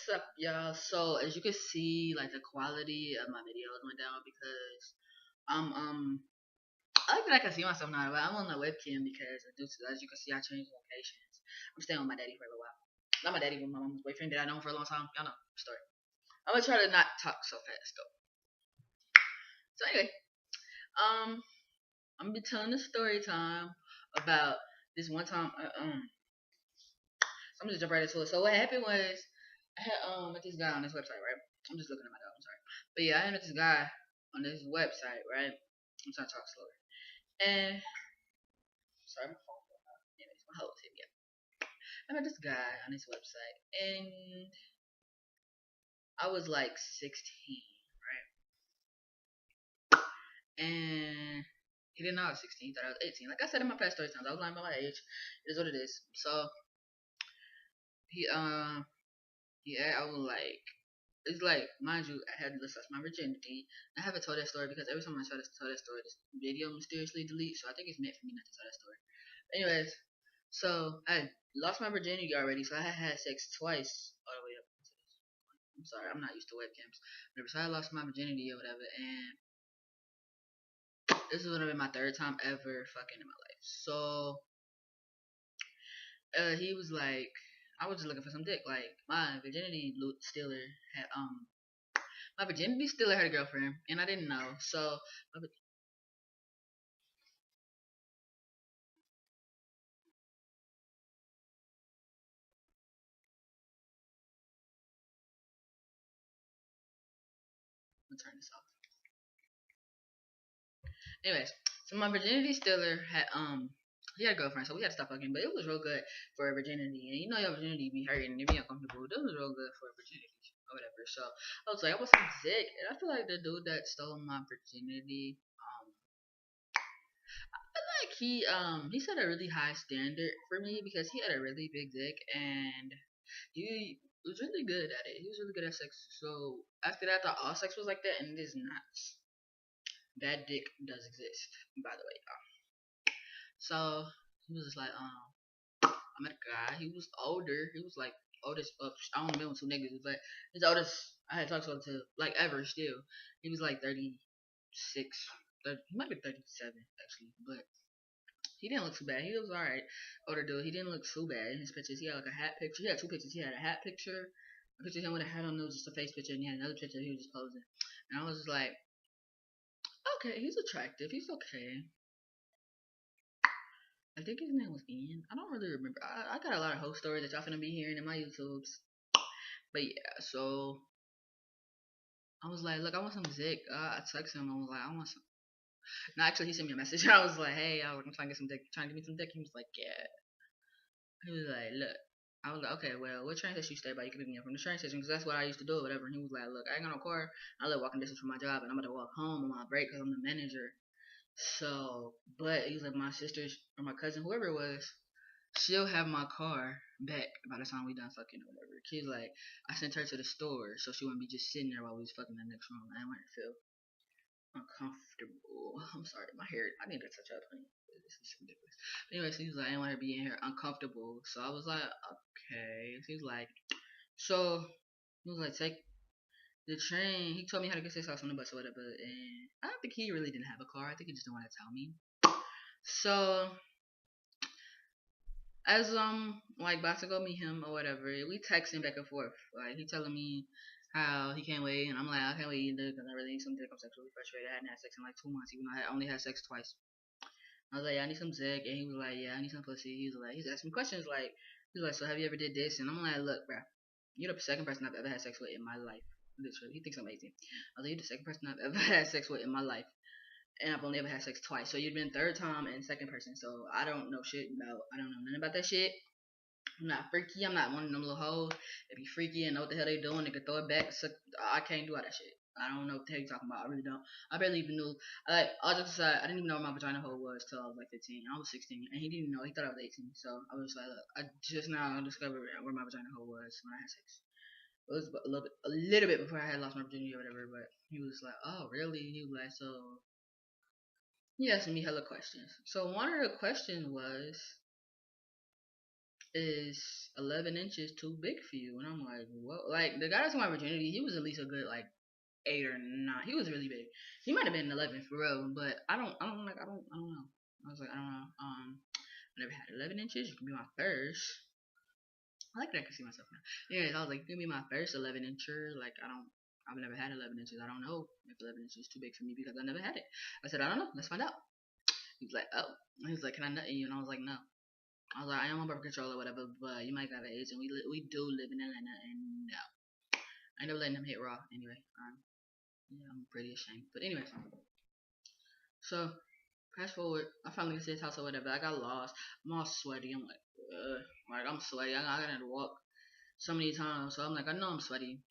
What's up, y'all? So as you can see, like the quality of my videos went down because I like that I can see myself now, but I'm on the webcam because due to as you can see, I changed locations. I'm staying with my daddy for a little while. Not my daddy, but my mom's boyfriend that I known for a long time. Y'all know the story. I'm gonna try to not talk so fast though. So anyway, um, I'm gonna be telling a story time about this one time. So I'm just jump right into it. So what happened was I had met this guy on this website, right? I'm just looking at my dog. I'm sorry, but yeah, I met this guy on this website, right? I'm trying to talk slower. And sorry, my phone. Anyways, my whole TV. Yeah. I met this guy on this website, and I was like 16, right? And he didn't know I was 16. He thought I was 18. Like I said in my past story times, I was lying about my age. It is what it is. So he yeah, I was like, it's like, mind you, I had lost my virginity. I haven't told that story because every time I tell that story, this video mysteriously deletes. So I think it's meant for me not to tell that story. Anyways, so I lost my virginity already. So I had had sex twice all the way up. I'm sorry, I'm not used to webcams. Whatever. So I lost my virginity or whatever, and this is gonna be my third time ever fucking in my life. So he was like, I was just looking for some dick. Like my virginity stealer had my virginity stealer had a girlfriend, and I didn't know. So I'm gonna turn this off. Anyways, so my virginity stealer had he had a girlfriend, so we had to stop fucking, but it was real good for virginity. And you know your virginity be hurting and it be uncomfortable. That was real good for virginity or whatever. So I was like, I was so sick, and I feel like the dude that stole my virginity, like he set a really high standard for me because he had a really big dick and he was really good at it. He was really good at sex. So after that, I thought all sex was like that, and it is not. That dick does exist, by the way. So he was just like, I met a guy. He was older. He was like oldest. I don't remember two niggas, but his oldest I had talked to him to like ever still. He was like 36. 30, he might be 37 actually, but he didn't look too bad. He was alright. Older dude. He didn't look too bad in his pictures. He had like a hat picture. He had two pictures. He had a hat picture, a picture of him with a hat on. It was just a face picture, and he had another picture. He was just posing. And I was just like, okay, he's attractive. He's okay. I think his name was Ian. I don't really remember. I got a lot of host stories that y'all finna be hearing in my YouTubes. But yeah, so I was like, look, I want some dick. I texted him. I was like, I want some. No, actually, he sent me a message. I was like, hey, I'm trying to get some dick. Trying to get me some dick. He was like, yeah. He was like, look. I was like, okay, well, what train station you stay by? You can pick me up from the train station because that's what I used to do or whatever. And he was like, look, I ain't got no car. I live walking distance from my job and I'm about to walk home on my break because I'm the manager. So, but he was like, my sister's or my cousin, whoever it was, she'll have my car back by the time we done fucking or whatever. She's like, I sent her to the store so she wouldn't be just sitting there while we was fucking in the next room. I didn't want her to feel uncomfortable. I'm sorry, my hair. I need to touch up. This is ridiculous. Anyway, so he was like, I didn't want her to be in here uncomfortable. So I was like, okay. So he was like, so he was like, take the train. He told me how to get to his house on the bus or whatever. And I don't think he really didn't have a car. I think he just didn't want to tell me. So as like about to go meet him or whatever, we texting back and forth. Like he telling me how he can't wait, and I'm like, I can't wait either because I really need some dick. I'm sexually frustrated. I hadn't had sex in like 2 months, even though I only had sex twice. I was like, yeah, I need some dick, and he was like, yeah, I need some pussy. He was like, he's asking me questions like, he's like, so have you ever did this? And I'm like, look, bro, you're the second person I've ever had sex with in my life. Literally, he thinks I'm 18. I was like, you're the second person I've ever had sex with in my life, and I've only ever had sex twice. So you've been third time and second person. So I don't know shit about. I don't know nothing about that shit. I'm not freaky. I'm not one of them little hoes that be freaky and know what the hell they doing. They can throw it back. So I can't do all that shit. I don't know what the hell you talking about. I really don't. I barely even knew. Like, all just aside, I didn't even know where my vagina hole was till I was like 15. I was 16, and he didn't know. He thought I was 18. So I was like, look, I just now discovered where my vagina hole was when I had sex. It was a little bit before I had lost my virginity or whatever. But he was like, oh, really? He was like, so he asked me hella questions. So one of the questions was, is 11 inches too big for you? And I'm like, what? Like, the guy that's my virginity, he was at least a good, like, 8 or 9. He was really big. He might have been 11 for real, but I don't know. I was like, I don't know. I never had 11 inches. You can be my first. I like that I can see myself now. Anyways, I was like, give me my first 11 incher. Like, I've never had 11 inches. I don't know if 11 inches is too big for me because I never had it. I said, I don't know. Let's find out. He was like, oh. He was like, can I nut in you? And I was like, no. I was like, I am on birth control or whatever, but you might got an age, and we do live in Atlanta, and no. I never letting him hit raw anyway. Yeah, I'm pretty ashamed. But anyway, so fast forward, I finally get to his house or whatever. I got lost. I'm all sweaty. I'm like I'm sweaty. I got to walk so many times, so I'm like, I know I'm sweaty.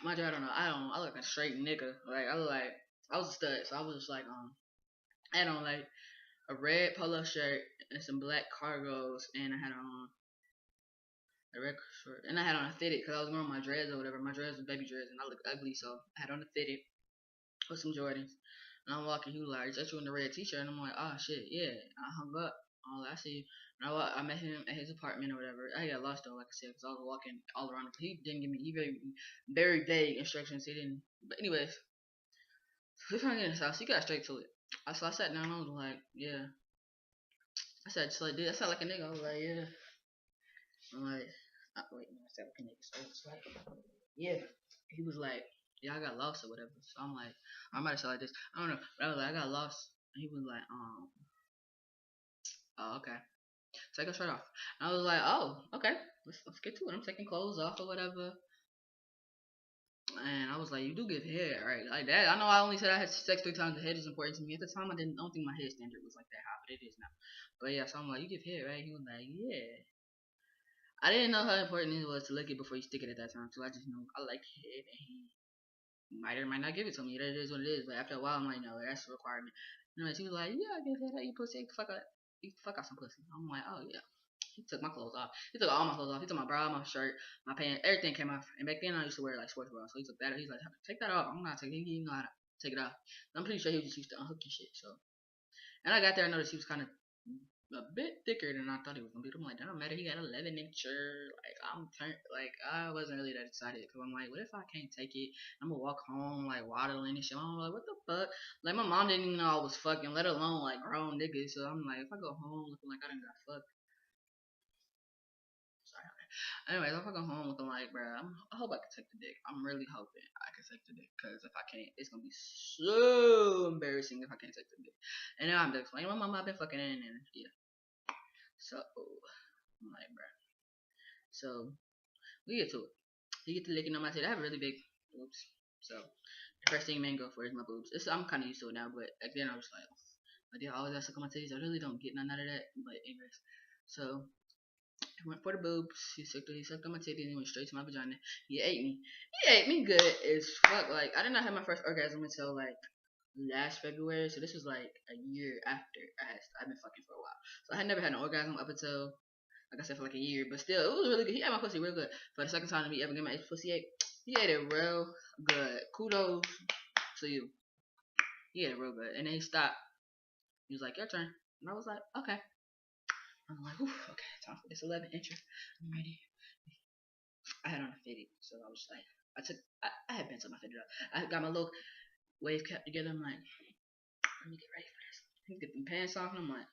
Mind you, I don't know. I look like a straight nigga. Like I look like I was a stud, so I was just like I had on like a red polo shirt and some black cargos, and I had on a red shirt, and I had on a fitted because I was wearing my dreads or whatever. My dreads were baby dreads, and I look ugly, so I had on a fitted with some Jordans. And I'm walking, he was like, just you in the red t-shirt, and I'm like, oh shit, yeah. I hung up. Oh, I see you. And I met him at his apartment or whatever. I got lost though, like I said, because I was walking all around. He didn't give me very vague instructions. He didn't. But anyways, we trying to get in his house. He got straight to it. So I sat down. I was like, yeah. I said, just like, dude, I sound like a nigga. I was like, yeah. I'm like, wait, no, I sound like a nigga. So it's like, yeah. He was like, yeah, I got lost or whatever. So I'm like, I might have said like this. I don't know. But I was like, I got lost. And he was like, oh, okay. Take a shirt off. And I was like, oh, okay. Let's get to it. I'm taking clothes off or whatever. And I was like, you do give head, right? Like that. I know I only said I had sex 3 times. The head is important to me. At the time, I don't think my head standard was like that high, but it is now. But yeah, so I'm like, you give head, right? He was like, yeah. I didn't know how important it was to lick it before you stick it at that time, so I just know I like head, and he might or might not give it to me. That is what it is. But after a while, I'm like, no, that's a requirement. Anyways, he was like, yeah, I give head. I eat pussy. Eat the fuck out some pussy. I'm like, oh yeah. He took my clothes off. He took all my clothes off. He took my bra, my shirt, my pants, everything came off. And back then I used to wear like sports bras. So he took that. He's like, take that off. I'm not taking it. He didn't know how to take it off. I'm pretty sure he was just used to unhooking shit. So, and I got there. I noticed he was kind of a bit thicker than I thought he was gonna be. I'm like, that don't matter. He got 11 incher. Like I'm turned. Like I wasn't really that excited because I'm like, what if I can't take it? I'm gonna walk home like waddling and shit. I'm like, what the fuck? Like my mom didn't even know I was fucking, let alone like grown niggas. So I'm like, if I go home looking like I done got fucked. Anyways, if I go home looking like, bro, I hope I can take the dick. I'm really hoping I can take the dick. Because if I can't, it's going to be so embarrassing if I can't take the dick. And now I'm just explaining my mom, I've been fucking in and yeah. So, I'm like, bro. So, we get to it. You get to licking on my titty. I have really big boobs. So, the first thing men go for is my boobs. I'm kind of used to it now, but again, I was like, my dear, always got to suck on my titties. I really don't get none out of that. But anyways, so he went for the boobs. He sucked on my titty and he went straight to my vagina. He ate me. He ate me good as fuck. Like I did not have my first orgasm until like last February. So this was like a year after I've been fucking for a while. So I had never had an orgasm up until like I said for like a year. But still, it was really good. He ate my pussy real good. For the second time me ever get my pussy ate, he ate it real good. Kudos to you. He ate it real good. And then he stopped. He was like, your turn. And I was like, okay. I'm like, okay, time for this 11 incher. I'm ready. I had on a fitted, so I was like, I had been to my fitted up. I got my little wave cap together. I'm like, let me get ready for this. He get them pants off, and I'm like,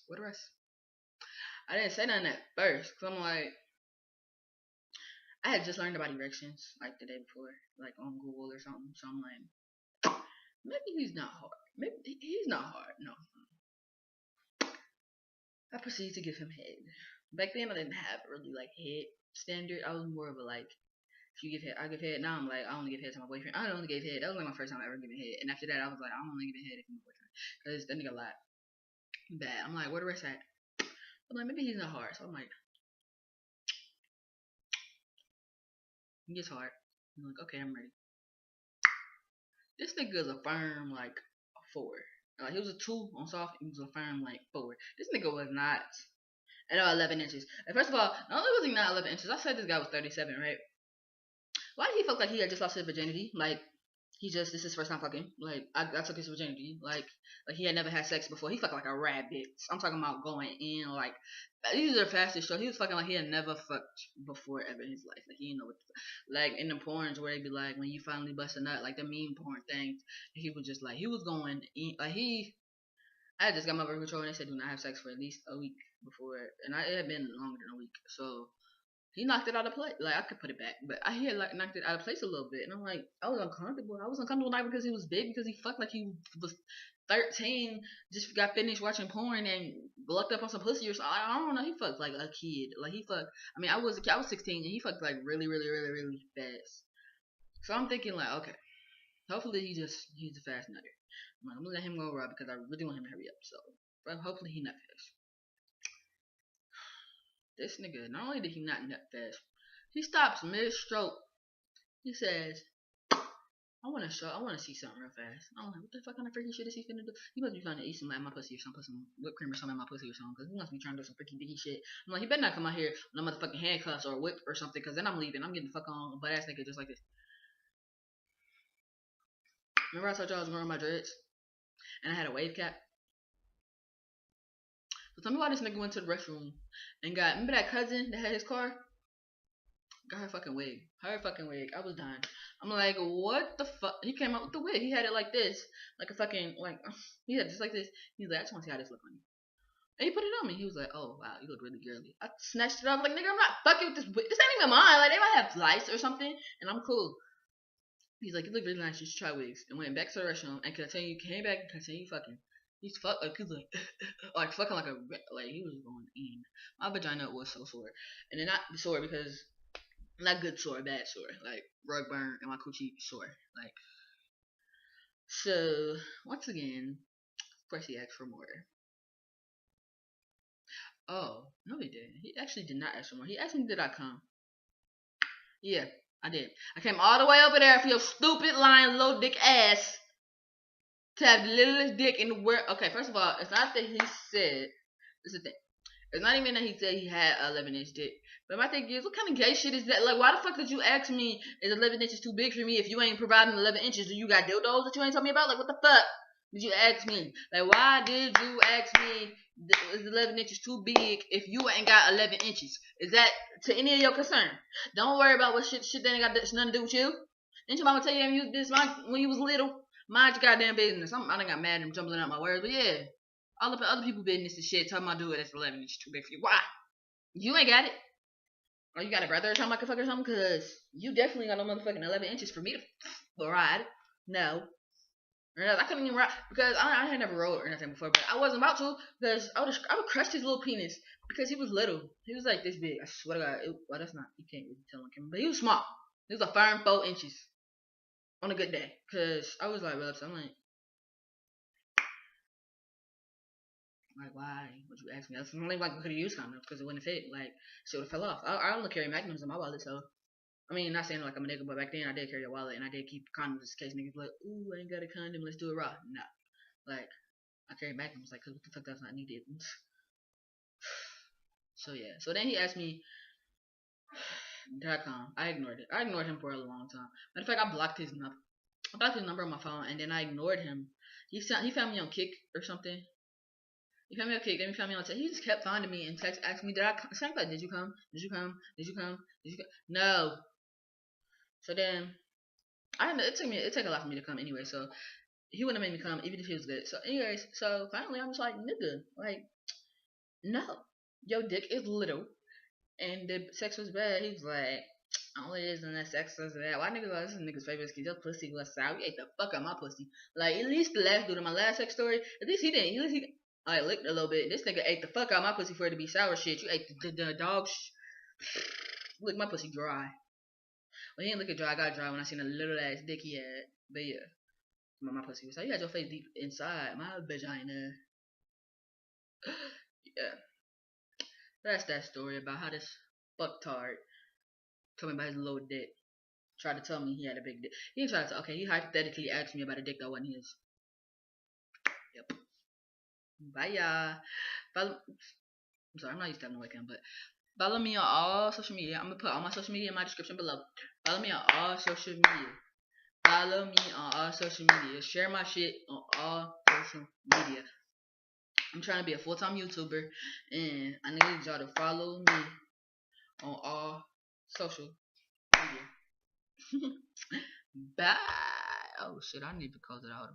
what the rest? I didn't say nothing at first, cause I'm like, I had just learned about erections like the day before, like on Google or something. So I'm like, maybe he's not hard. Maybe he's not hard. No. I proceeded to give him head. Back then, I didn't have really like head standard. I was more of a like, if you give head, I give head. Now I'm like, I only give head to my boyfriend. I only gave head. That was like my first time ever giving head. And after that, I was like, I'm only giving head if I'm my boyfriend. Because that nigga lied. Bad. I'm like, where the rest at? I'm like, maybe he's not hard. So I'm like, he gets hard. I'm like, okay, I'm ready. This nigga is a firm like a 4. Like he was a 2 on soft. He was a firm like 4. This nigga was not. And 11 inches. And first of all, not only was he not 11 inches, I said this guy was 37, right? Why did he feel like he had just lost his virginity? Like this is his first time fucking. Like I took his virginity. Like he had never had sex before. He fucked like a rabbit. I'm talking about going in like these are the fastest shows. He was fucking like he had never fucked before ever in his life. Like he didn't know what like in the porns where they be like when you finally bust a nut, like the meme porn things. He was just like he was going in, like he I just got my birth control and they said do not have sex for at least a week before and it had been longer than a week. So he knocked it out of place. Like I could put it back, but I had like knocked it out of place a little bit, and I'm like, I was uncomfortable. I was uncomfortable not because he was big, because he fucked like he was 13, just got finished watching porn and lucked up on some pussy or something. I don't know. He fucked like a kid. Like he fucked. I mean, I was 16, and he fucked like really, really, really, really fast. So I'm thinking like, okay, hopefully he's a fast nutter. I'm gonna let him go raw because I really want him to hurry up. So, but hopefully he not fast. This nigga, not only did he not nut fast, he stops mid-stroke. He says, I want to see something real fast. I'm like, what the fuck kind of freaky shit is he finna do? He must be trying to eat some at my pussy or some whipped cream or something at my pussy or something, because he must be trying to do some freaky dicky shit. I'm like, he better not come out here with no motherfucking handcuffs or a whip or something, because then I'm leaving. I'm getting the fuck on butt ass nigga just like this. Remember I told y'all I was growing my dreads? And I had a wave cap? So tell me why this nigga went to the restroom and got, remember that cousin that had his car? Got her fucking wig. Her fucking wig. I was dying. I'm like, what the fuck? He came out with the wig. He had it like this. Like a fucking, like, he had it just like this. He's like, I just want to see how this look on you. And he put it on me. He was like, oh, wow, you look really girly. I snatched it off. Like, nigga, I'm not fucking with this wig. This ain't even mine. Like, they might have lice or something. And I'm cool. He's like, you look really nice. You should try wigs. And went back to the restaurant. And can I tell you, came back and continue fucking. He's like, he's like fucking like a, like, he was going in. My vagina was so sore. And then not sore because, not good sore, bad sore. Like, rug burn and my coochie sore. Like, so, once again, of course he asked for more. Oh, no he didn't. He actually did not ask for more. He asked me, did I come? Yeah, I did. I came all the way over there for your stupid, lying, low dick ass to have the littlest dick in the world. Okay, first of all, it's not that he said, this is the thing. It's not even that he said he had 11-inch dick. But my thing is, what kind of gay shit is that? Like, why the fuck did you ask me, is 11 inches too big for me if you ain't providing 11 inches? Do you got dildos that you ain't told me about? Like, what the fuck did you ask me? Like, why did you ask me, is 11 inches too big if you ain't got 11 inches? Is that to any of your concern? Don't worry about what shit that ain't got nothing to do with you. Didn't your mama tell you when you was little? Mind your goddamn business. I done got mad and I'm jumbling out my words, but yeah. All of the other people business and shit, talking about do it, that's 11 inches too big for you. Why? You ain't got it. Or you got a brother or something I can fuck or something? Because you definitely got no motherfucking 11 inches for me to ride. No. I couldn't even ride because I had never rode or nothing before, but I wasn't about to because I would crush his little penis because he was little. He was like this big. I swear to God. Well, that's not, you can't really tell on camera, but he was small. He was a firm 4 inches on a good day because I was like, well, so I'm like, why would you ask me? That's the only way I could have used condoms because it wouldn't fit. Like, shit would have fell off. I only carry magnums in my wallet, so. I mean, not saying like I'm a nigga, but back then I did carry a wallet and I did keep condoms in case niggas be like, ooh, I ain't got a condom, let's do it raw. No. Like, I carry magnums, like, cause what the fuck that's not needed. So yeah. So then he asked me, .com. I ignored it. I ignored him for a long time. Matter of fact, I blocked his number. I blocked his number on my phone and then I ignored him. He found me on Kick or something. He found me on Kick, then he found me on text. He just kept finding me and text asking me, did I come? So I'm like, did you come? Did you come? Did you come? Did you come? No. So then, it took a lot for me to come anyway. So he wouldn't have made me come even if he was good. So anyways, so finally I'm just like, nigga, like, no, your dick is little and the sex was bad. He was like, only isn't that sex was bad. Why niggas like, this is nigga's favorite kid? Your pussy was sour. You ate the fuck out of my pussy. Like, at least the last dude in my last sex story, at least he didn't. At least he I licked a little bit. This nigga ate the fuck out of my pussy for it to be sour shit. You ate the dog lick my pussy dry. Well, he didn't lick it dry. I got dry when I seen a little ass dick he had. But yeah, my pussy was like, you had your face deep inside my vagina. Yeah, that's that story about how this fucktard coming by his little dick tried to tell me he had a big dick. He tried to, okay, he hypothetically asked me about a dick that wasn't his. Yep. Bye, y'all. Follow. I'm sorry, I'm not used to having a webcam, but follow me on all social media. I'm gonna put all my social media in my description below. Follow me on all social media. Follow me on all social media. Share my shit on all social media. I'm trying to be a full-time YouTuber, and I need y'all to follow me on all social media. Bye. Oh shit, I need to close it out.